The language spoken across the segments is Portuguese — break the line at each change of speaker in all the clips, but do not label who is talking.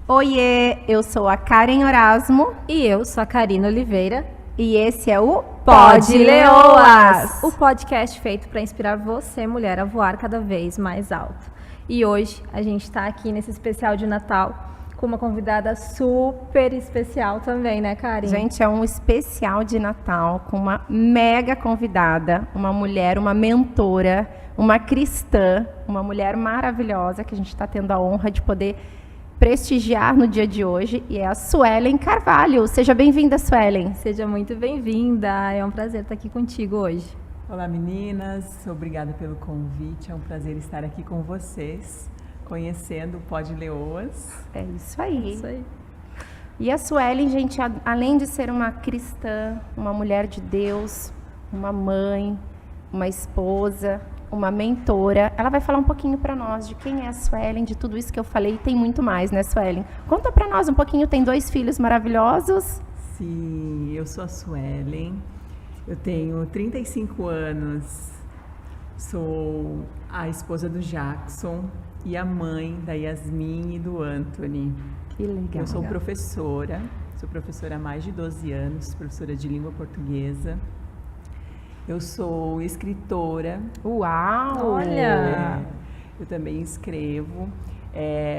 Oiê, eu sou a Karen Orasmo
E eu sou a Karina Oliveira.
e esse é o
Pode Leoas! O podcast feito para inspirar você, mulher, a voar cada vez mais alto. E hoje a gente está aqui nesse especial de Natal com uma convidada super especial também, né, Karen?
Gente, é um especial de Natal com uma mega convidada, uma mulher, uma mentora, uma cristã, uma mulher maravilhosa que a gente está tendo a honra de poder prestigiar no dia de hoje, e é a Suelen Carvalho. Seja bem-vinda, Suelen.
Seja muito bem-vinda, é um prazer estar aqui contigo hoje.
Olá meninas, obrigada pelo convite, é um prazer estar aqui com vocês, conhecendo o Pode Leoas.
É isso aí.
Isso aí.
E a Suelen, gente, além de ser uma cristã, uma mulher de Deus, uma mãe, uma esposa, uma mentora, ela vai falar um pouquinho para nós de quem é a Suelen, de tudo isso que eu falei, e tem muito mais, né, Suelen? Conta para nós um pouquinho, tem 2 filhos maravilhosos.
Sim, eu sou a Suelen, eu tenho 35 anos, sou a esposa do Jackson e a mãe da Yasmin e do Anthony.
Que legal.
Eu sou professora há mais de 12 anos, professora de língua portuguesa. Eu sou escritora.
Uau!
Olha!
Eu também escrevo.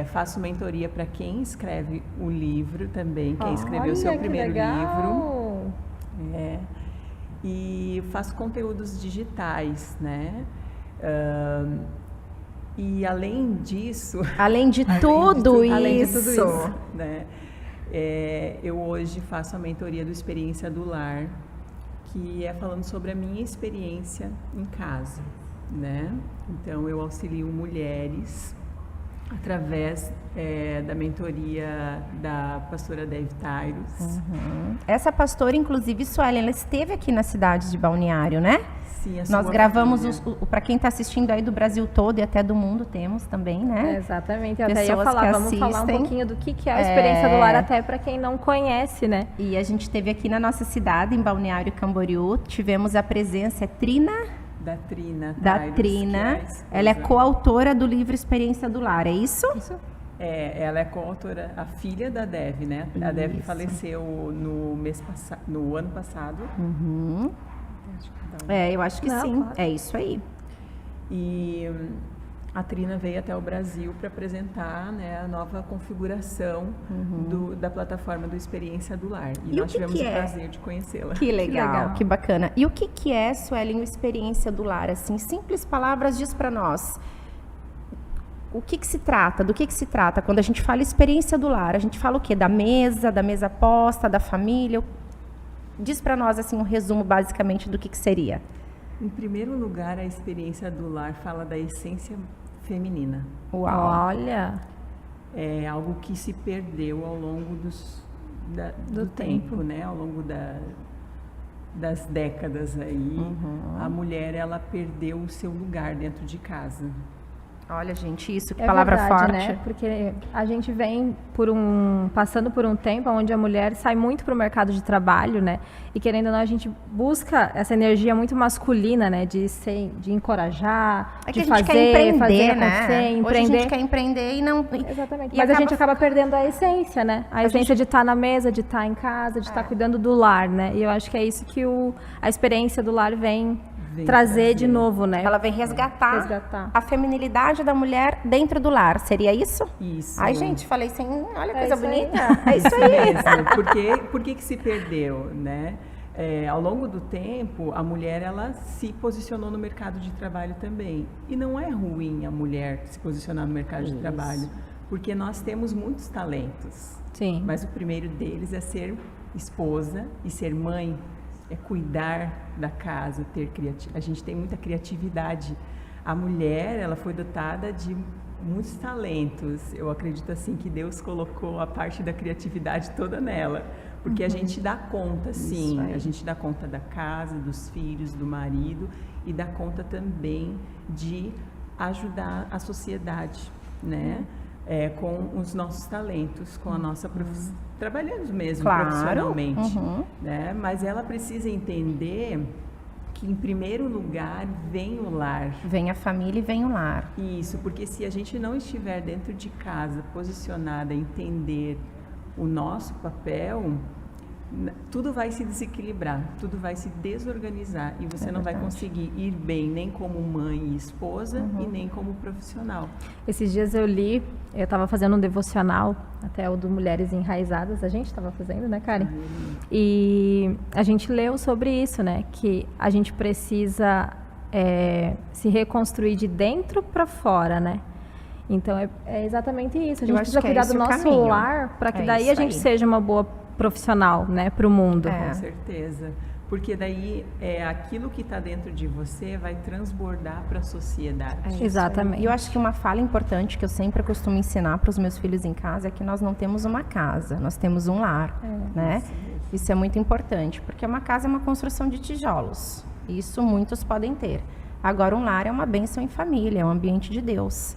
Faço mentoria para quem escreve o livro também, quem escreveu o seu primeiro livro. E faço conteúdos digitais, né? E além disso...
Além de tudo
isso, né? Eu hoje faço a mentoria do Experiência do Lar, que é falando sobre a minha experiência em casa, né? Então, eu auxilio mulheres através da mentoria da pastora Dave Tyrus.
Uhum. Essa pastora, inclusive, Suelen, ela esteve aqui na cidade de Balneário, né?
Sim,
Nós gravamos, para quem está assistindo aí do Brasil todo e até do mundo, temos também, né?
Exatamente, eu até ia falar, vamos falar um pouquinho do que é a experiência do lar, até para quem não conhece, né?
E a gente teve aqui na nossa cidade, em Balneário Camboriú, tivemos a presença,
Da Trina.
Ela é coautora do livro Experiência do Lar, é isso?
Isso. Ela é coautora, a filha da Dev, né? A Dev faleceu no ano passado.
Uhum. Eu acho que sim. Claro. É isso aí.
E a Trina veio até o Brasil para apresentar, né, a nova configuração da plataforma do Experiência do Lar. E nós tivemos o prazer de conhecê-la.
Que legal, que bacana. E o que é, Suelen, o Experiência do Lar? Assim, simples palavras, diz para nós. O que se trata? Do que se trata? Quando a gente fala Experiência do Lar, a gente fala o quê? Da mesa posta, da família? Diz para nós assim um resumo basicamente do que seria.
Em primeiro lugar, a Experiência do Lar fala da essência feminina.
Uau.
Olha!
É algo que se perdeu ao longo do tempo, né? Ao longo das décadas aí. A mulher, ela perdeu o seu lugar dentro de casa.
Olha, gente, isso, que palavra
verdade,
forte.
Né? Porque a gente vem passando por um tempo onde a mulher sai muito para o mercado de trabalho, né? E querendo ou não, a gente busca essa energia muito masculina, né? De encorajar,
que
de fazer
empreender,
acontecer, empreender.
Hoje a gente quer empreender e não...
Exatamente. Mas a gente acaba perdendo a essência, né? A essência de estar na mesa, de estar em casa, de estar cuidando do lar, né? E eu acho que é isso que a experiência do lar vem trazer de novo, né?
Ela vem resgatar a feminilidade da mulher dentro do lar. Seria isso?
Isso.
Ai, gente, falei sem... Olha que coisa bonita.
É isso aí.
Por que se perdeu, né? Ao longo do tempo, a mulher, ela se posicionou no mercado de trabalho também. E não é ruim a mulher se posicionar no mercado de trabalho, porque nós temos muitos talentos.
Sim.
Mas o primeiro deles é ser esposa e ser mãe. É cuidar da casa, a gente tem muita criatividade. A mulher, ela foi dotada de muitos talentos. Eu acredito assim que Deus colocou a parte da criatividade toda nela, porque a gente dá conta, sim, a gente dá conta da casa, dos filhos, do marido, e dá conta também de ajudar a sociedade, né? Com os nossos talentos, com a nossa profissão, trabalhando mesmo profissionalmente, né? Mas ela precisa entender que em primeiro lugar vem o lar.
Vem a família e vem o lar.
Isso, porque se a gente não estiver dentro de casa, posicionada, entender o nosso papel, tudo vai se desequilibrar, tudo vai se desorganizar e você não vai conseguir ir bem nem como mãe e esposa e nem como profissional.
Esses dias eu estava fazendo um devocional, até o do Mulheres Enraizadas, a gente estava fazendo, né, Karen? E a gente leu sobre isso, né, que a gente precisa se reconstruir de dentro para fora, né? Então é exatamente isso, a gente precisa cuidar do nosso lar para que daí a gente seja uma boa profissional, né, para o mundo.
Com certeza, porque daí aquilo que está dentro de você vai transbordar para a sociedade.
Exatamente.
E eu acho que uma fala importante que eu sempre costumo ensinar para os meus filhos em casa é que nós não temos uma casa, nós temos um lar, né? Isso é muito importante, porque uma casa é uma construção de tijolos. Isso muitos podem ter. Agora, um lar é uma bênção em família, é um ambiente de Deus.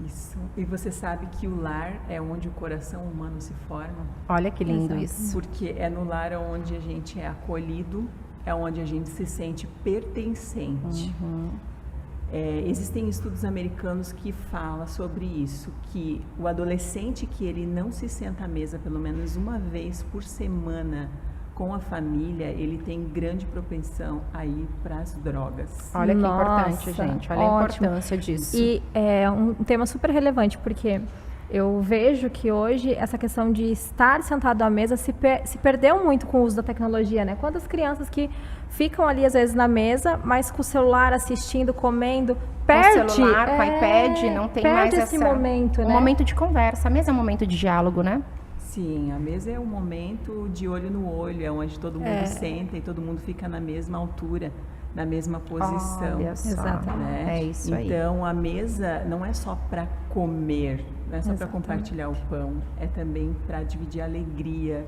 Isso. E você sabe que o lar é onde o coração humano se forma?
Olha que lindo isso.
Porque é no lar onde a gente é acolhido, é onde a gente se sente pertencente. Existem estudos americanos que falam sobre isso, que o adolescente que ele não se senta à mesa pelo menos uma vez por semana com a família, ele tem grande propensão a ir para as drogas.
Olha que importante, gente. Olha a importância disso.
E é um tema super relevante, porque eu vejo que hoje essa questão de estar sentado à mesa se perdeu muito com o uso da tecnologia, né? Quantas crianças que ficam ali, às vezes, na mesa, mas com o celular assistindo, comendo, perde.
Com o celular, com o iPad, não tem mais
esse momento, né?
Um momento de conversa. A mesa é um momento de diálogo, né?
Sim, a mesa é um momento de olho no olho, é onde todo mundo senta e todo mundo fica na mesma altura, na mesma posição.
Olha só,
exatamente.
Né?
É isso aí.
Então, a mesa não é só para comer, não é só para compartilhar o pão, é também para dividir a alegria,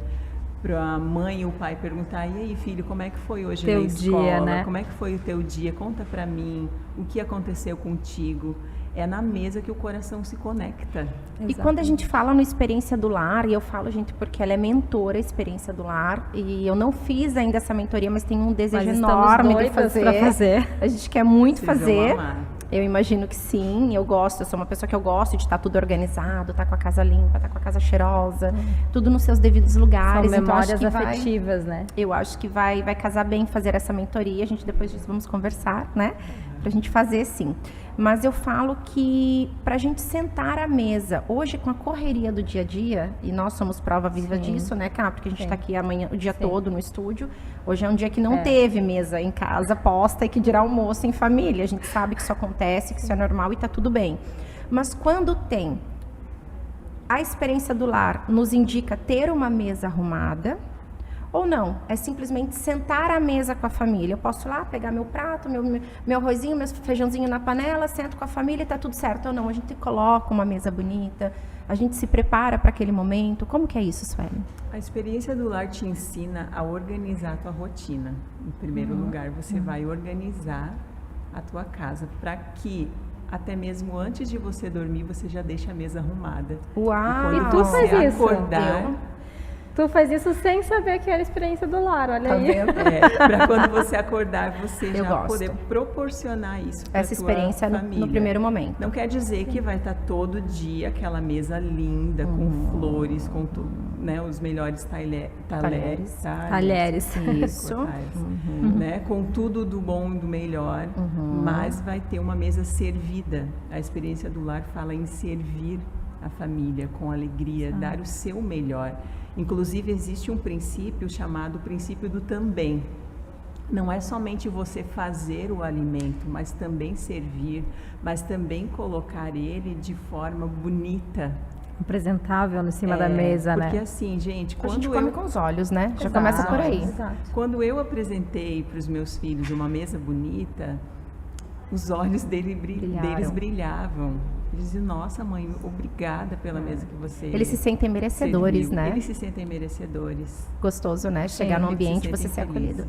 para a mãe e o pai perguntar: e aí, filho, como é que foi hoje na escola?
Dia, né?
Como é que foi o teu dia? Conta para mim o que aconteceu contigo. É na mesa que o coração se conecta.
E quando a gente fala no Experiência do Lar, e eu falo, gente, porque ela é mentora Experiência do Lar, e eu não fiz ainda essa mentoria, mas tenho um desejo enorme de fazer. A gente quer muito fazer. Eu imagino que sim, eu sou uma pessoa que eu gosto de estar tudo organizado, estar com a casa limpa, estar com a casa cheirosa, tudo nos seus devidos lugares.
São memórias
então,
afetivas, né?
Eu acho que vai casar bem fazer essa mentoria, a gente depois disso vamos conversar, né? Pra gente fazer sim. Mas eu falo que pra gente sentar à mesa, hoje com a correria do dia a dia, e nós somos prova viva disso, né, Cá? Porque a gente tá aqui amanhã, o dia todo no estúdio. Hoje é um dia que não teve mesa em casa posta e que dirá almoço em família. A gente sabe que isso acontece, que isso é normal e tá tudo bem. Mas quando tem, a experiência do lar nos indica ter uma mesa arrumada, ou não, é simplesmente sentar à mesa com a família. Eu posso ir lá pegar meu prato, meu arrozinho, meu feijãozinho na panela, sento com a família e tá tudo certo. Ou não, a gente coloca uma mesa bonita, a gente se prepara para aquele momento. Como que é isso, Sueli?
A experiência do lar te ensina a organizar a tua rotina. Em primeiro lugar, você vai organizar a tua casa para que até mesmo antes de você dormir, você já deixa a mesa arrumada.
Uau!
E tu faz isso?
Acordar,
Tu faz isso sem saber que era a experiência do lar, olha
tá
aí.
vendo?
para quando você acordar, você
Eu
já
gosto.
poder proporcionar isso para
Essa experiência no primeiro momento.
Não quer dizer que vai estar todo dia aquela mesa linda, com flores, com né, os melhores talheres.
Isso.
Né, com tudo do bom e do melhor, mas vai ter uma mesa servida. A experiência do lar fala em servir a família com alegria, dar o seu melhor. Inclusive, existe um princípio chamado princípio do também. Não é somente você fazer o alimento, mas também servir, mas também colocar ele de forma bonita.
Apresentável em cima da mesa, né?
Porque assim, gente,
A gente come com os olhos, né? Já começa por aí.
Exato.
Quando eu apresentei para os meus filhos uma mesa bonita, os olhos deles brilhavam. Eles diziam: nossa, mãe, obrigada pela mesa que você
Eles se sentem merecedores,
serviu.
né?
Eles se sentem merecedores.
Gostoso, né? Chegar num ambiente e você ser acolhido.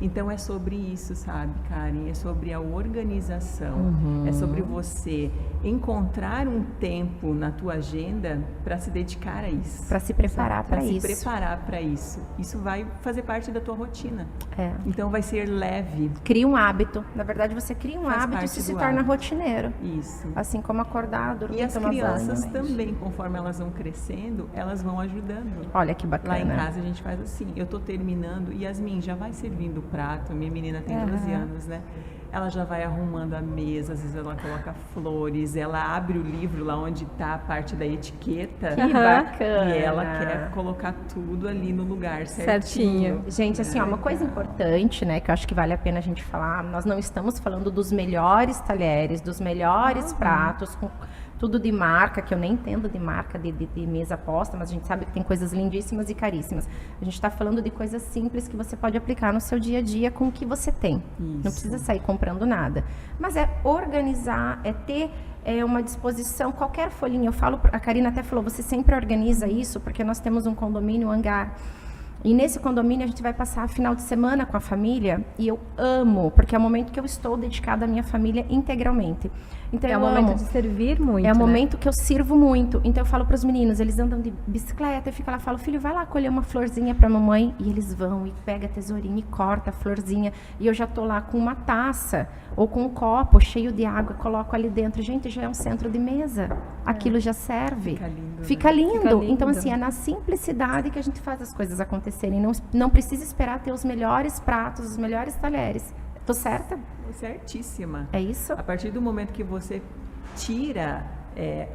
Então é sobre isso, sabe, Karen? É sobre a organização, é sobre você encontrar um tempo na tua agenda para se dedicar a isso.
Para se preparar para isso.
Para se preparar para isso. Isso vai fazer parte da tua rotina.
É.
Então vai ser leve.
Cria um hábito. Na verdade, você cria um
Faz
hábito e
parte
se
do
torna
hábito.
rotineiro.
Isso.
Assim como acordar, dormir,
E as
tomar
crianças
banho.
também, conforme elas vão crescendo, elas vão ajudando.
Olha que bacana.
Lá em casa a gente faz assim, eu tô terminando, Yasmin já vai servindo o prato, minha menina tem 12 anos, né? Ela já vai arrumando a mesa, às vezes ela coloca flores, ela abre o livro lá onde tá a parte da etiqueta.
Que bacana.
E ela quer colocar tudo ali no lugar certinho.
Gente, assim, ó, uma coisa importante, né, que eu acho que vale a pena a gente falar, nós não estamos falando dos melhores talheres, dos melhores pratos, com tudo de marca, que eu nem entendo de marca de mesa posta, mas a gente sabe que tem coisas lindíssimas e caríssimas. A gente está falando de coisas simples que você pode aplicar no seu dia a dia com o que você tem.
Isso.
Não precisa sair comprando nada. Mas é organizar, é ter uma disposição, qualquer folhinha. Eu falo, a Karina até falou, você sempre organiza isso, porque nós temos um condomínio, um hangar. E nesse condomínio a gente vai passar final de semana com a família e eu amo, porque é o momento que eu estou dedicada à minha família integralmente. Então
É
eu
o momento
amo.
de servir muito,
É o
né?
momento que eu sirvo muito. Então eu falo para os meninos, eles andam de bicicleta, eu fico lá, falo, filho, vai lá colher uma florzinha para mamãe. E eles vão e pega a tesourinha e corta a florzinha. E eu já tô lá com uma taça ou com um copo cheio de água, coloco ali dentro. Gente, já é um centro de mesa. Aquilo já serve.
Fica lindo,
Fica
né?
lindo.
Fica lindo.
Então assim, é na simplicidade que a gente faz as coisas acontecerem. Não precisa esperar ter os melhores pratos, os melhores talheres. Tô certa?
Certíssima.
É isso?
A partir do momento que você tira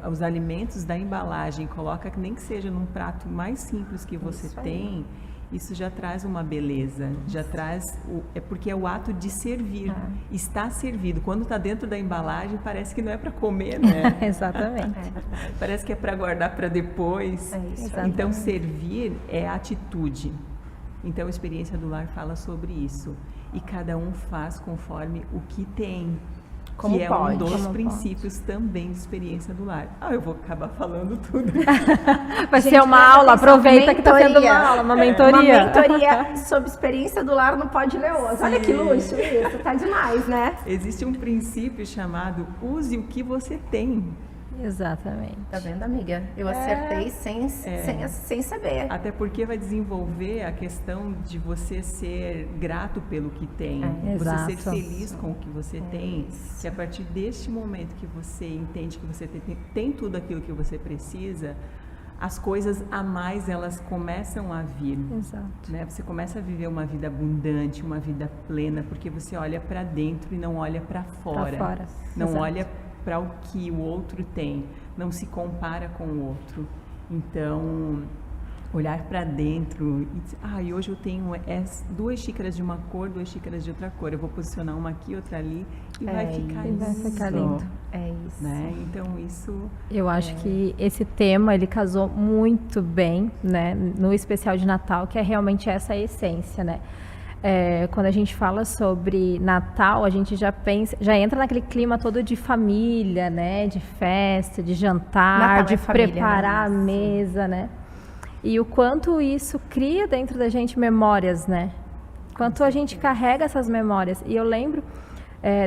os alimentos da embalagem e coloca, nem que seja num prato mais simples que você
Isso aí.
tem, isso já traz uma beleza, já traz, porque é o ato de servir, está servido. Quando está dentro da embalagem, parece que não é para comer, né?
Exatamente.
Parece que é para guardar para depois.
É isso
aí.
Então, servir é atitude. Então, a experiência do lar fala sobre isso. E cada um faz conforme o que tem.
Como
que é
pode.
um dos
Como
princípios também de experiência do lar. Eu vou acabar falando tudo.
Vai
Gente,
ser uma
presta
aula,
atenção,
aproveita que tá tendo
mentoria.
uma aula, uma mentoria.
Uma mentoria sobre experiência do lar no Pode Leoso. Olha que luxo isso, tá demais, né?
Existe um princípio chamado use o que você tem.
Exatamente.
Tá vendo, amiga? Eu acertei sem saber.
Até porque vai desenvolver a questão de você ser grato pelo que tem, você ser
Exato.
feliz com o que você tem, que a partir deste momento que você entende que você tem tudo aquilo que você precisa, as coisas a mais elas começam a vir.
Exato.
Né? Você começa a viver uma vida abundante, uma vida plena, porque você olha para dentro e não olha para fora.
Pra fora.
Não
Exato.
olha para o que o outro tem, não se compara com o outro. Então, olhar para dentro e dizer, hoje eu tenho 2 xícaras de uma cor, 2 xícaras de outra cor, eu vou posicionar uma aqui, outra ali e vai ficar
isso. Vai ficar lindo.
É isso.
né? Então, isso
Eu acho que esse tema, ele casou muito bem, né, no especial de Natal, que é realmente essa a essência, né? Quando a gente fala sobre Natal, a gente já entra naquele clima todo de família, né, de festa, de jantar,
Natal
de
é família,
preparar
né?
a mesa, né? E o quanto isso cria dentro da gente memórias, né? Quanto a gente carrega essas memórias. E eu lembro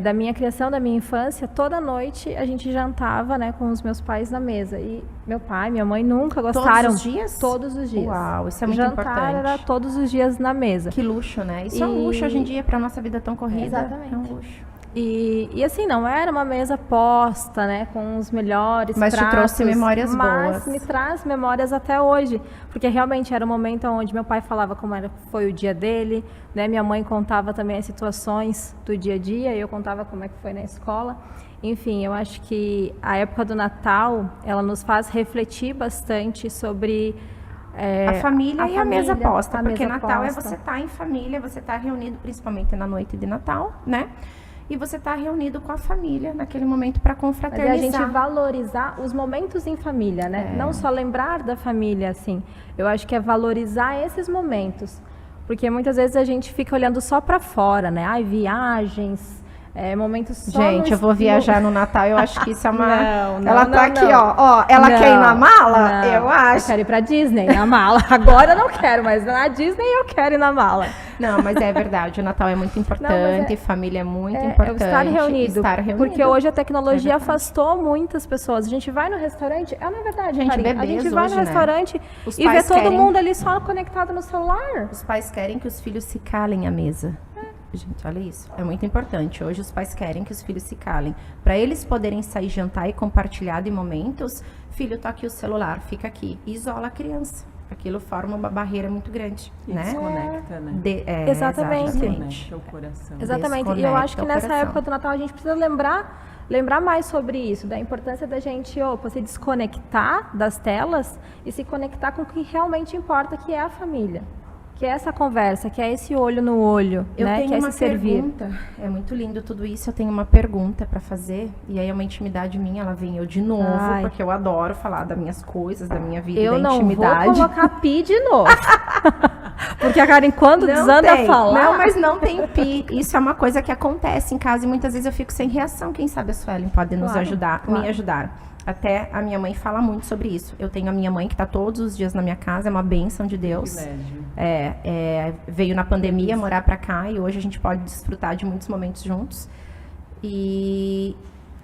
da minha criação, da minha infância, toda noite a gente jantava, né, com os meus pais na mesa. E meu pai, minha mãe nunca gostaram.
Todos os dias?
Todos os dias.
Uau, isso é muito
Jantar
importante.
era todos os dias na mesa.
Que luxo, né? Isso é um luxo hoje em dia para nossa vida tão corrida.
Exatamente.
É um luxo.
E assim, não era uma mesa posta, né, com os melhores
Mas te
pratos,
trouxe memórias
mas
boas.
me traz memórias até hoje, porque realmente era um momento onde meu pai falava como foi o dia dele, né, minha mãe contava também as situações do dia a dia, e eu contava como é que foi na escola. Enfim, eu acho que a época do Natal, ela nos faz refletir bastante sobre
A família e a mesa posta,
a
porque
mesa
Natal
posta.
é você estar em família, você estar reunido principalmente na noite de Natal, né? E você estar reunido com a família naquele momento para
Mas
confraternizar.
é a gente valorizar os momentos em família, né? Não só lembrar da família, assim. Eu acho que é valorizar esses momentos. Porque muitas vezes a gente fica olhando só para fora, né? Viagens, momentos só
Gente, eu vou viajar no Natal, eu acho que isso é uma...
Não,
ela tá aqui, ó, ela quer ir na mala? Eu acho.
Eu quero ir pra Disney, na mala. Agora eu não quero, mas na Disney eu quero ir na mala.
Não, mas é verdade, o Natal é muito importante, família é muito importante.
Estar reunido, porque hoje a tecnologia afastou muitas pessoas. A gente vai no restaurante, não é verdade,
gente,
a gente vai
hoje,
no restaurante e vê todo mundo ali só conectado no celular.
Os pais querem que os filhos se calem à mesa. Gente, olha isso. É muito importante. Hoje os pais querem que os filhos se calem. Para eles poderem sair jantar e compartilhar de momentos, filho, tá aqui o celular, fica aqui. Isola a criança. Aquilo forma uma barreira muito grande, né?
Desconecta, né?
Exatamente.
Desconecta o coração.
Exatamente. E eu acho que nessa época do Natal a gente precisa lembrar mais sobre isso, da importância da gente se desconectar das telas e se conectar com o que realmente importa, que é a família. Que é essa conversa, que é esse olho no olho,
eu
né?
tenho
Que é
uma
esse servir.
Pergunta. É muito lindo tudo isso. Eu tenho uma pergunta para fazer. E aí é uma intimidade minha, ela vem eu de novo, porque eu adoro falar das minhas coisas, da minha vida, da intimidade.
Eu não vou colocar pi de novo. Porque a Karen, quando desanda a falar...
Não, mas não tem pi. Isso é uma coisa que acontece em casa e muitas vezes eu fico sem reação. Quem sabe a Suelen pode nos ajudar, me ajudar. Até a minha mãe fala muito sobre isso. Eu tenho a minha mãe que está todos os dias na minha casa, é uma bênção de Deus. Veio na pandemia morar para cá e hoje a gente pode desfrutar de muitos momentos juntos. E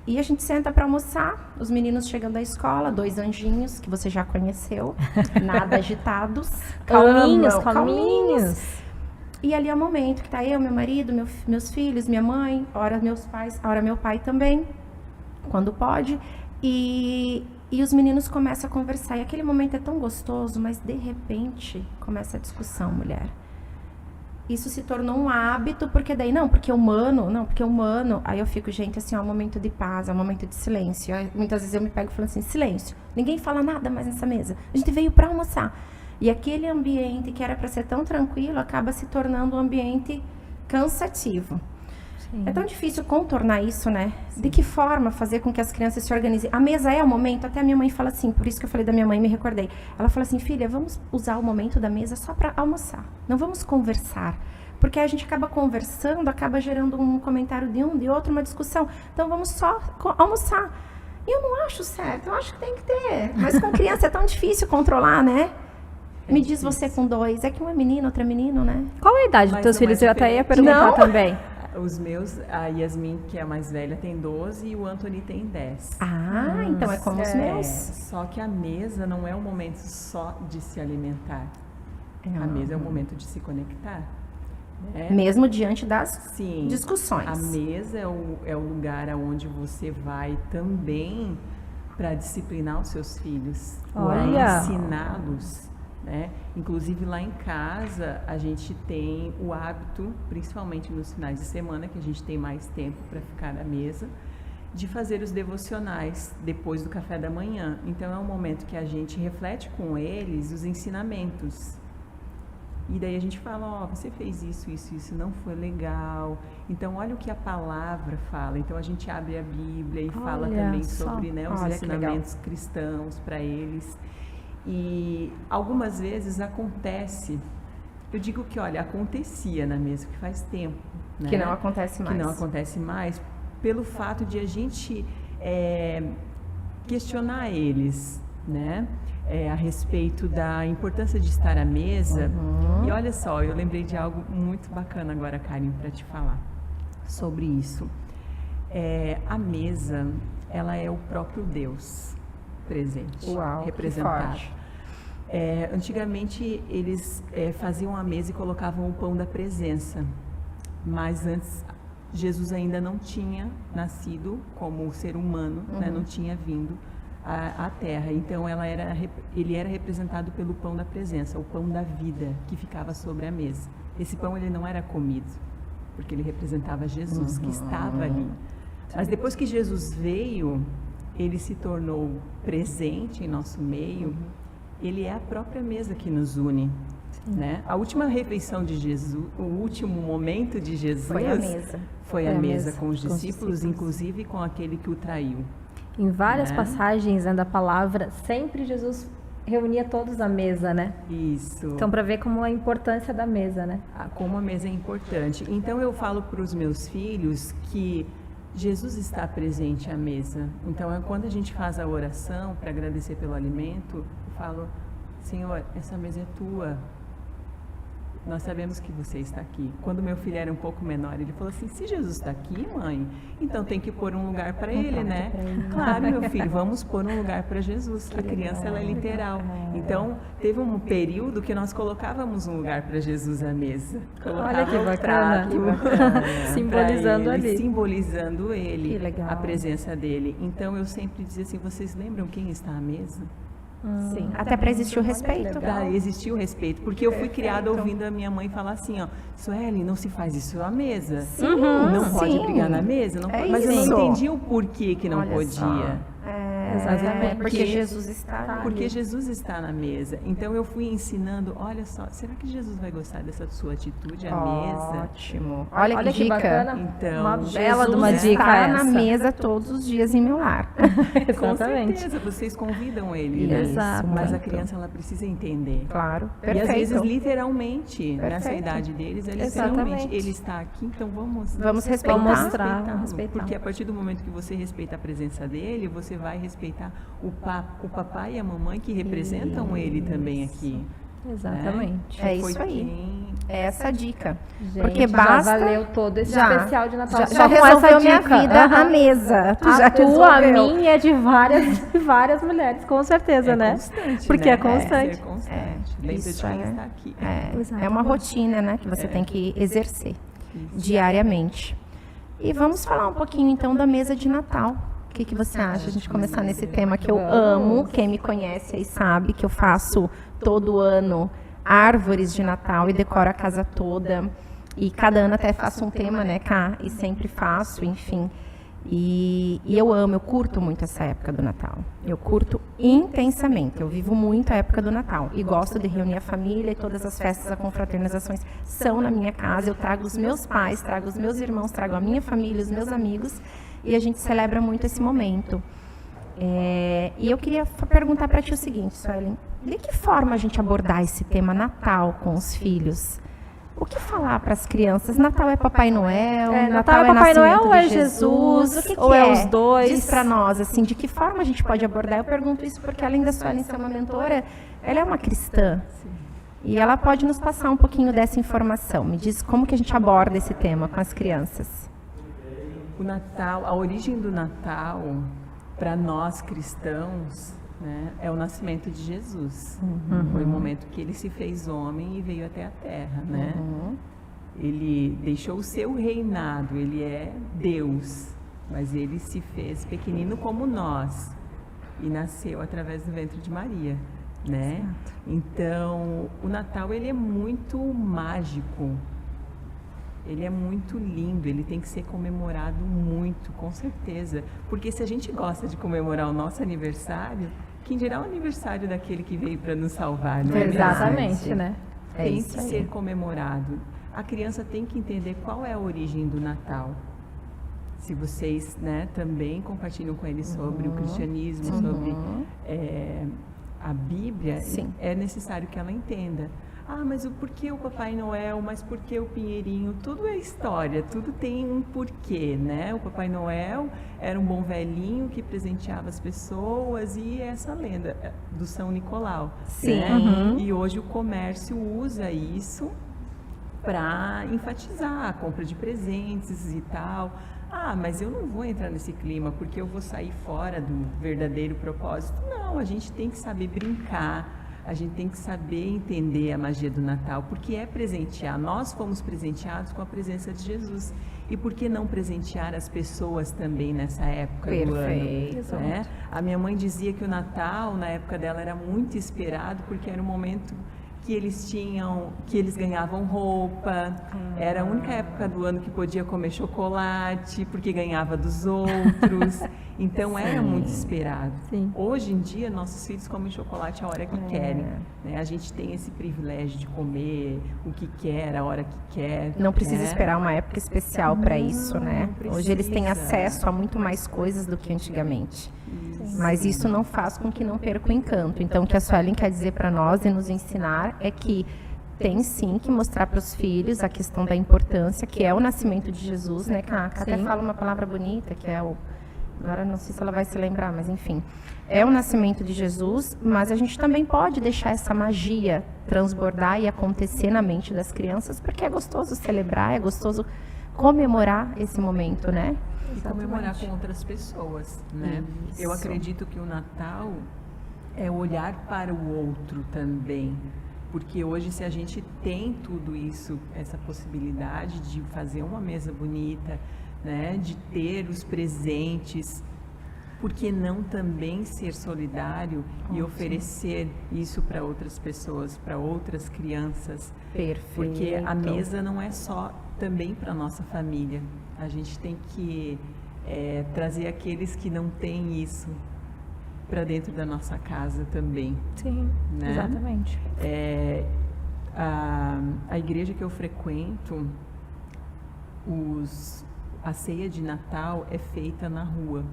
a gente senta para almoçar, os meninos chegando da escola, 2 anjinhos que você já conheceu, nada agitados, calminhos. E ali é o momento que tá eu, meu marido, meus filhos, minha mãe, ora meus pais, ora meu pai também, quando pode. E os meninos começam a conversar. E aquele momento é tão gostoso, mas de repente começa a discussão, mulher. Isso se tornou um hábito, porque daí, porque humano. Aí eu fico, gente, assim, é um momento de paz, é um momento de silêncio. Aí, muitas vezes eu me pego falando assim, silêncio. Ninguém fala nada mais nessa mesa. A gente veio para almoçar. E aquele ambiente que era para ser tão tranquilo, acaba se tornando um ambiente cansativo. Sim. É tão difícil contornar isso, né? Sim. De que forma fazer com que as crianças se organizem? A mesa é o momento, até a minha mãe fala assim, por isso que eu falei da minha mãe, me recordei. Ela fala assim, filha, vamos usar o momento da mesa só para almoçar. Não vamos conversar. Porque a gente acaba conversando, acaba gerando um comentário de um, de outro, uma discussão. Então vamos só almoçar. E eu não acho certo, eu acho que tem que ter. Mas com criança é tão difícil controlar, né? Me diz você com 2, é que um é menino, outro é menino, né?
Qual a idade dos teus filhos? Eu até ia perguntar também.
Os meus, a Yasmin, que é a mais velha, tem 12 e o Anthony tem 10.
Então é como os meus.
Só que a mesa não é um momento só de se alimentar. A mesa é um momento de se conectar.
Mesmo diante das discussões.
A mesa é o lugar onde você vai também para disciplinar os seus filhos, para ensiná-los. Né? Inclusive lá em casa a gente tem o hábito, principalmente nos finais de semana, que a gente tem mais tempo para ficar na mesa, de fazer os devocionais depois do café da manhã. Então é um momento que a gente reflete com eles os ensinamentos. E daí a gente fala, você fez isso não foi legal. Então olha o que a palavra fala. Então a gente abre a Bíblia e fala também sobre os ensinamentos cristãos para eles. E algumas vezes acontece, eu digo que, acontecia na mesa, que faz tempo. Né?
Que não acontece mais.
Que não acontece mais, pelo fato de a gente questionar eles, né? A respeito da importância de estar à mesa. E olha só, eu lembrei de algo muito bacana agora, Karen, para te falar sobre isso. A mesa, ela é o próprio Deus presente, representado. Antigamente eles faziam a mesa e colocavam o pão da presença, mas antes Jesus ainda não tinha nascido como ser humano, né, não tinha vindo à terra, então ele era representado pelo pão da presença, o pão da vida que ficava sobre a mesa. Esse pão ele não era comido, porque ele representava Jesus que estava ali. Mas depois que Jesus veio, ele se tornou presente em nosso meio. Ele é a própria mesa que nos une, né? A última refeição de Jesus, o último momento de Jesus foi a mesa com os discípulos, inclusive com aquele que o traiu.
Em várias passagens da palavra, sempre Jesus reunia todos à mesa, né?
Isso.
Então, para ver como a importância da mesa, né?
Como a mesa é importante. Então, eu falo para os meus filhos que Jesus está presente à mesa. Então, quando a gente faz a oração para agradecer pelo alimento, eu falo, Senhor, essa mesa é tua. Nós sabemos que você está aqui. Quando meu filho era um pouco menor, ele falou assim, se Jesus está aqui, mãe, então tem que pôr um lugar para ele, né? Claro, meu filho, vamos pôr um lugar para Jesus. A criança, ela é literal. Então, teve um período que nós colocávamos um lugar para Jesus à mesa.
Olha que bacana.
Prato,
Simbolizando
ele,
ali.
Simbolizando ele,
Que legal.
a presença dele. Então, eu sempre dizia assim, vocês lembram quem está à mesa?
Sim, até para existir o respeito.
Para existir o respeito, porque eu fui criada ouvindo a minha mãe falar assim, ó, Sueli, não se faz isso à mesa. Não pode
sim.
brigar na mesa, não
É
pode. Mas eu
isso.
não entendi o porquê que não
Olha
podia.
só.
Exatamente.
Porque Jesus está ali.
Porque Jesus está na mesa. Então eu fui ensinando, olha só, será que Jesus vai gostar dessa sua atitude à mesa?
Ótimo. Olha que
que
dica.
bacana.
Então,
Uma
Jesus
bela de uma
Jesus
dica
está
essa.
na mesa todos os dias em meu lar.
Com
Exatamente.
certeza, vocês convidam ele, né?
Exato.
Mas a
Muito.
criança, ela precisa entender.
Claro,
E às vezes,
perfeito.
literalmente, nessa
Perfeito.
idade deles, é
Exatamente.
literalmente, ele está aqui, então vamos
respeitar.
Vamos mostrar,
respeitá-lo.
respeitar.
Porque a partir do momento que você respeita a presença dele, você vai respeitar o papai e a mamãe que representam ele também aqui.
Exatamente.
É
Foi
isso aí.
quem-
É essa a dica.
Gente,
Porque
já
basta.
valeu todo esse
Já.
especial de Natal.
Já
só com
resolveu
essa
minha
dica.
vida
Aham.
à mesa. Tu já
A tua, a
resolveu.
minha é de várias mulheres, com certeza,
É
né?
constante,
Porque
né?
é constante.
Ser constante. Lembra de
isso
quem
é.
está aqui.
É uma rotina, né, que você tem que exercer diariamente. E vamos falar um pouquinho então da mesa de Natal. O que você acha? A gente começar nesse tema que eu amo. Quem me conhece aí sabe que eu faço todo ano árvores de Natal e decoro a casa toda. E cada ano até faço um tema, né, Cá? E sempre faço, enfim. E eu amo, eu curto muito essa época do Natal. Eu curto intensamente. Eu vivo muito a época do Natal. E gosto de reunir a família e todas as festas, as confraternizações são na minha casa. Eu trago os meus pais, trago os meus irmãos, trago a minha família, os meus amigos. E a gente celebra muito esse momento. E eu queria perguntar para ti o seguinte, Suelen. De que forma a gente abordar esse tema Natal com os filhos? O que falar para as crianças? Natal é Papai Noel?
Natal é Papai Noel
nascimento
ou é
de
Jesus?
O que
Ou
que
é os dois?
Diz para nós, assim, de que forma a gente pode abordar? Eu pergunto isso porque, além da Suelen ser uma mentora, ela é uma cristã. E ela pode nos passar um pouquinho dessa informação. Me diz como que a gente aborda esse tema com as crianças.
O Natal, a origem do Natal, para nós cristãos, né, é o nascimento de Jesus. Foi o momento que ele se fez homem e veio até a Terra, né? Ele deixou o seu reinado, ele é Deus, mas ele se fez pequenino como nós e nasceu através do ventre de Maria, né? Então, o Natal, ele é muito mágico. Ele é muito lindo, ele tem que ser comemorado muito, com certeza. Porque se a gente gosta de comemorar o nosso aniversário, quem dirá o aniversário daquele que veio para nos salvar, não é mesmo?
Exatamente, né?
Tem
isso
que
aí.
ser comemorado. A criança tem que entender qual é a origem do Natal. Se vocês, né, também compartilham com eles sobre o cristianismo, sobre a Bíblia,
Sim.
é necessário que ela entenda. Ah, mas o porquê o Papai Noel, mas por que o Pinheirinho? Tudo é história, tudo tem um porquê, né? O Papai Noel era um bom velhinho que presenteava as pessoas e essa lenda do São Nicolau.
Sim.
Né? E hoje o comércio usa isso para enfatizar a compra de presentes e tal. Ah, mas eu não vou entrar nesse clima porque eu vou sair fora do verdadeiro propósito. Não, a gente tem que saber brincar. A gente tem que saber entender a magia do Natal, porque é presentear. Nós fomos presenteados com a presença de Jesus. E por que não presentear as pessoas também nessa época do
Perfeito.
ano? Né? A minha mãe dizia que o Natal, na época dela, era muito esperado, porque era um momento que eles ganhavam roupa, era a única época do ano que podia comer chocolate, porque ganhava dos outros, então era muito esperado.
Sim.
Hoje em dia, nossos filhos comem chocolate a hora que querem, né? A gente tem esse privilégio de comer o que quer, a hora que quer.
Não precisa
né?
esperar uma época especial para isso, né?
não
Hoje eles têm
precisa.
acesso a muito mais coisas do que antigamente. Mas isso não faz com que não perca o encanto. Então, o que a Suelen quer dizer para nós e nos ensinar é que tem sim que mostrar para os filhos a questão da importância, que é o nascimento de Jesus, né? Que a Cá até fala uma palavra bonita, que é o... Agora não sei se ela vai se lembrar, mas enfim. É o nascimento de Jesus, mas a gente também pode deixar essa magia transbordar e acontecer na mente das crianças, porque é gostoso celebrar, é gostoso comemorar esse momento, né?
E comemorar com outras pessoas, né?
Isso.
Eu acredito que o Natal é olhar para o outro também. Porque hoje, se a gente tem tudo isso, essa possibilidade de fazer uma mesa bonita, né, de ter os presentes, por que não também ser solidário e oferecer isso para outras pessoas, para outras crianças?
Perfeito.
Porque a mesa não é só também para a nossa família. A gente tem que trazer aqueles que não têm isso para dentro da nossa casa também.
Sim,
né?
Exatamente.
A igreja que eu frequento, a ceia de Natal é feita na rua.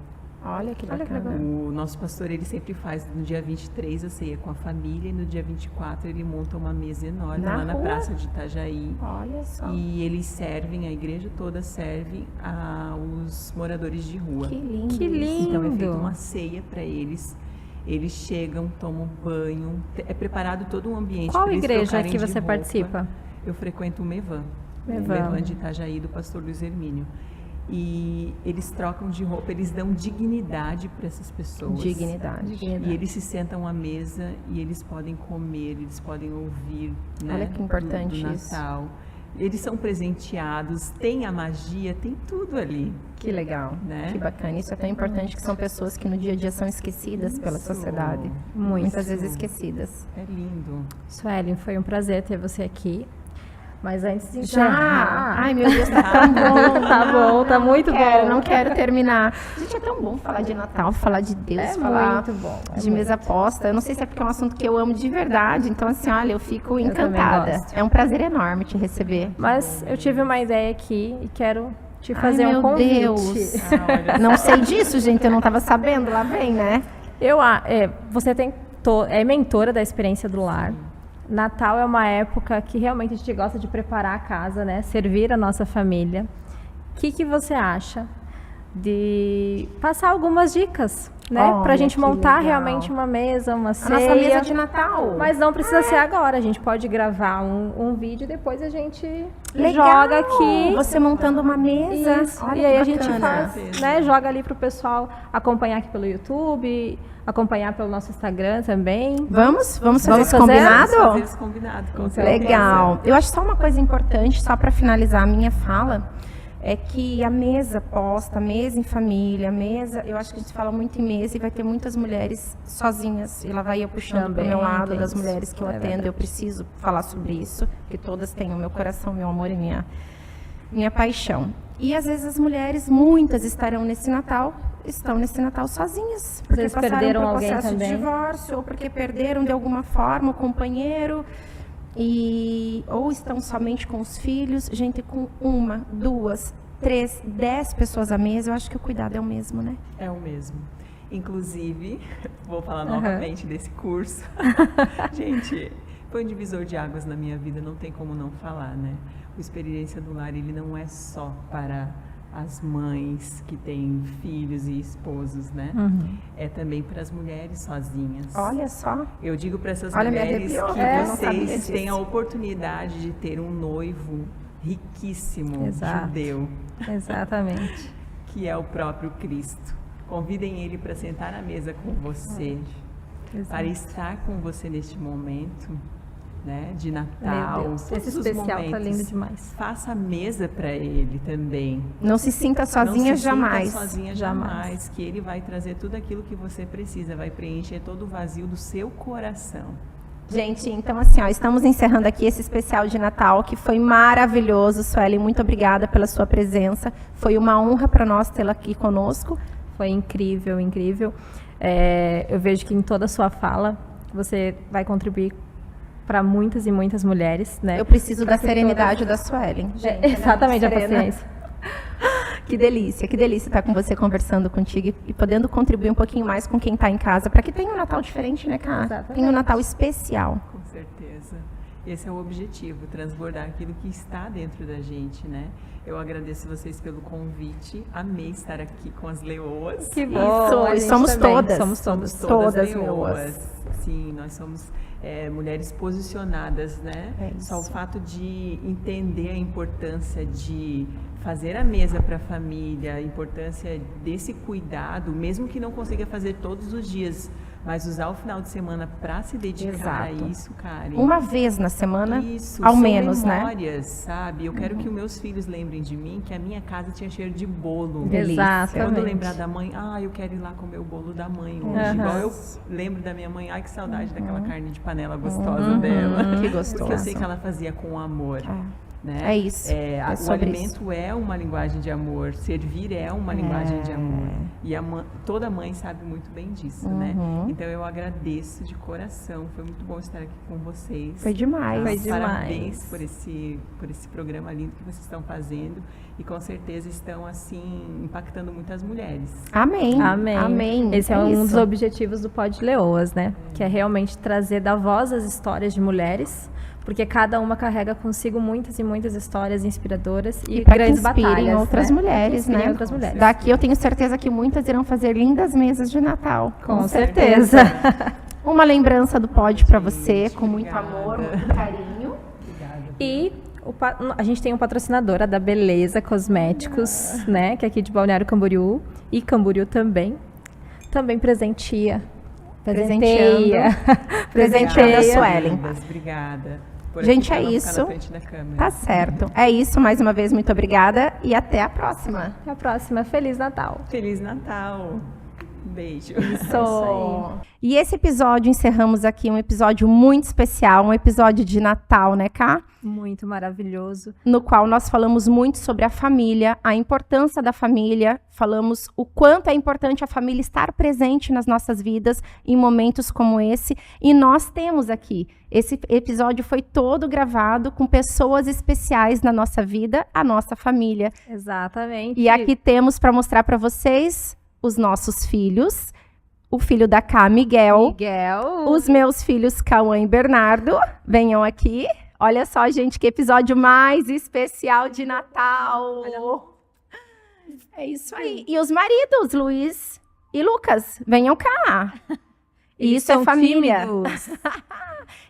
Olha que bacana.
O nosso pastor, ele sempre faz no dia 23 a ceia com a família e no dia 24 ele monta uma mesa enorme lá na praça de Itajaí.
Olha só.
E eles servem, a igreja toda serve aos moradores de rua.
Que lindo.
Que lindo.
Então é feita uma ceia para eles. Eles chegam, tomam banho, é preparado todo um ambiente.
Qual
para eles
igreja
trocarem
que
de
você
roupa.
participa?
Eu frequento o Mevan.
Mevan.
O Mevan de Itajaí, do pastor Luiz Hermínio. E eles trocam de roupa, eles dão dignidade para essas pessoas.
Dignidade.
E eles se sentam à mesa e eles podem comer, eles podem ouvir, né,
Olha que importante
do
isso.
Natal. Eles são presenteados, tem a magia, tem tudo ali.
Que legal,
Né?
que bacana. Isso é tão importante que são pessoas que no dia a dia são esquecidas pela
Isso.
sociedade. Muitas vezes esquecidas.
É lindo.
Suelen, foi um prazer ter você aqui. Mas antes de
Já?
encerrar...
Ai, meu Deus, tá tão bom.
Tá bom, tá muito bom.
Não quero terminar. Gente, é tão bom falar de Natal, falar de Deus, falar
muito bom.
de mesa posta. Eu não sei se é porque é um assunto que eu amo de verdade. Então, assim, olha, eu fico
também
encantada.
gosto.
É um prazer enorme te receber.
Mas eu tive uma ideia aqui e quero te fazer
Ai,
um
meu
convite.
Deus. Não sei disso, gente. Eu não estava sabendo. Lá vem, né?
Você é mentora da Experiência do Lar. Natal é uma época que realmente a gente gosta de preparar a casa, né? Servir a nossa família. O que você acha de passar algumas dicas, né?
Olha,
Pra gente
que
montar
legal.
realmente uma mesa, uma
A
ceia.
nossa mesa de Natal.
Mas não precisa ser agora. A gente pode gravar um vídeo e depois a gente
Legal.
joga aqui.
Você montando uma mesa.
Isso.
Olha
E aí
que
a gente
bacana.
faz, né? Joga ali pro pessoal acompanhar aqui pelo YouTube, acompanhar pelo nosso Instagram também.
Vamos fazer
Vamos
esse
fazer?
combinado?
Vamos fazer esse combinado, com certeza.
Legal. Eu acho só uma coisa importante, só para finalizar a minha fala, é que a mesa posta, mesa em família, mesa, eu acho que a gente fala muito em mesa e vai ter muitas mulheres sozinhas. E lá vai eu puxando para o meu
Também
lado
tem
das
isso.
mulheres que eu
É
atendo.
verdade.
Eu preciso falar sobre isso, porque todas têm o meu coração, meu amor e minha paixão. E às vezes as mulheres, muitas estão nesse Natal sozinhas. Porque
vezes
passaram
perderam
por
alguém
processo
também.
de divórcio, ou porque perderam de alguma forma o companheiro. Ou estão somente com os filhos. Gente, com 1, 2, 3, 10 pessoas à mesa, eu acho que o cuidado é o mesmo, né?
É o mesmo. Inclusive, vou falar novamente desse curso. Gente, foi um divisor de águas na minha vida, não tem como não falar, né? O Experiência do Lar, ele não é só para as mães que têm filhos e esposos, né? É também para as mulheres sozinhas.
Olha só.
Eu digo para essas
Olha, me
mulheres
arrepiou.
que
Eu não sabia
vocês
disso.
têm a oportunidade de ter um noivo riquíssimo,
Exato.
judeu,
Exatamente.
que é o próprio Cristo. Convidem ele para sentar à mesa com você, para estar com você neste momento, né, de Natal.
Meu Deus,
todos
esse
os
especial tá
momentos.
lindo demais.
Faça a mesa para ele também.
Não se sinta sozinha
Não se
jamais.
Sinta sozinha
Jamais.
jamais, que ele vai trazer tudo aquilo que você precisa, vai preencher todo o vazio do seu coração.
Gente, então assim, ó, estamos encerrando aqui esse especial de Natal, que foi maravilhoso. Suelen, muito obrigada pela sua presença. Foi uma honra para nós tê-la aqui conosco.
Foi incrível, incrível. Eu vejo que em toda a sua fala você vai contribuir para muitas e muitas mulheres, né?
Eu preciso
Pra
da
que
serenidade da Suelen. Gente, ela é
exatamente, a
muito serena.
paciência.
Que delícia estar com você, conversando contigo e podendo contribuir um pouquinho mais com quem está em casa, para que tenha um Natal diferente, né, Cá?
Exatamente.
Tenha um Natal especial.
Com certeza. Esse é o objetivo, transbordar aquilo que está dentro da gente, né? Eu agradeço vocês pelo convite. Amei estar aqui com as leoas.
Que bom.
Isso, somos todas.
Somos todas
leoas.
leoas. Sim, nós somos mulheres posicionadas, né? Só o fato de entender a importância de fazer a mesa para a família, a importância desse cuidado, mesmo que não consiga fazer todos os dias, mas usar o final de semana para se dedicar a isso, Karen.
Uma vez na semana,
Isso,
ao
são
menos,
memórias, sabe? Eu quero que os meus filhos lembrem de mim, que a minha casa tinha cheiro de bolo.
Exatamente.
Quando eu lembrar da mãe, eu quero ir lá comer o bolo da mãe hoje. Igual eu lembro da minha mãe, que saudade daquela carne de panela gostosa dela.
Que gostoso.
Porque eu sei que ela fazia com amor. Né?
É isso.
O alimento é uma linguagem de amor, servir é uma linguagem de amor. E toda mãe sabe muito bem disso, né? Então eu agradeço de coração. Foi muito bom estar aqui com vocês.
Foi demais.
Parabéns por esse programa lindo que vocês estão fazendo. E com certeza estão, assim, impactando muitas mulheres.
Amém.
Esse é um dos objetivos do Pod Leoas, né? Que é realmente dar voz às histórias de mulheres. Porque cada uma carrega consigo muitas e muitas histórias inspiradoras e grandes batalhas.
Outras mulheres, né?
Outras mulheres.
Daqui eu tenho certeza que muitas irão fazer lindas mesas de Natal.
Com certeza.
Uma lembrança do Pod para você, com muito amor, muito carinho.
Obrigada.
E a gente tem um patrocinadora da Beleza Cosméticos, né? Que é aqui de Balneário Camboriú. E Camboriú também. Também presenteia.
Presenteando a Suelen.
Obrigada.
Gente, é isso. Tá certo. É isso. Mais uma vez, muito obrigada. E até a próxima.
Até a próxima. Feliz Natal.
Feliz Natal. Um beijo.
E esse episódio, encerramos aqui um episódio muito especial, um episódio de Natal, né, Cá?
Muito maravilhoso.
No qual nós falamos muito sobre a família, a importância da família, falamos o quanto é importante a família estar presente nas nossas vidas em momentos como esse. E nós temos aqui, esse episódio foi todo gravado com pessoas especiais na nossa vida, a nossa família.
Exatamente.
E aqui temos para mostrar para vocês os nossos filhos, o filho da Cá, Miguel. Os meus filhos, Cauã e Bernardo. Venham aqui. Olha só, gente, que episódio mais especial de Natal. É isso aí. E os maridos, Luiz e Lucas, venham cá. Isso é família.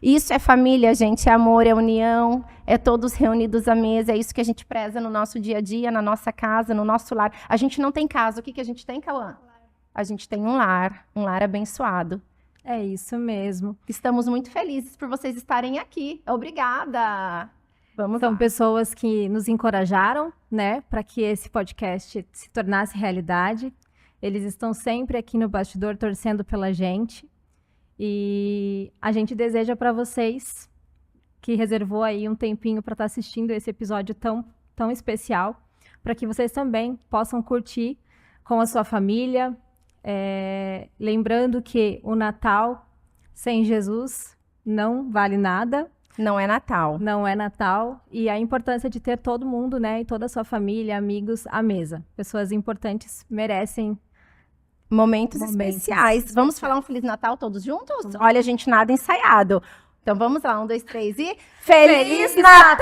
Isso é família, gente. É amor, é união, é todos reunidos à mesa. É isso que a gente preza no nosso dia a dia, na nossa casa, no nosso lar. A gente não tem casa. O que a gente tem, Cauã? A gente tem um lar abençoado.
É isso mesmo.
Estamos muito felizes por vocês estarem aqui. Obrigada.
São pessoas que nos encorajaram, né, para que esse podcast se tornasse realidade. Eles estão sempre aqui no bastidor torcendo pela gente. E a gente deseja para vocês que reservou aí um tempinho para estar assistindo esse episódio tão especial, para que vocês também possam curtir com a sua família. Lembrando que o Natal sem Jesus não vale nada.
Não é Natal.
Não é Natal. E a importância de ter todo mundo, né, e toda a sua família, amigos à mesa. Pessoas importantes merecem
momentos especiais. Vamos falar um Feliz Natal todos juntos? Olha, gente, nada ensaiado. Então vamos lá, 1, 2, 3 e... Feliz Natal!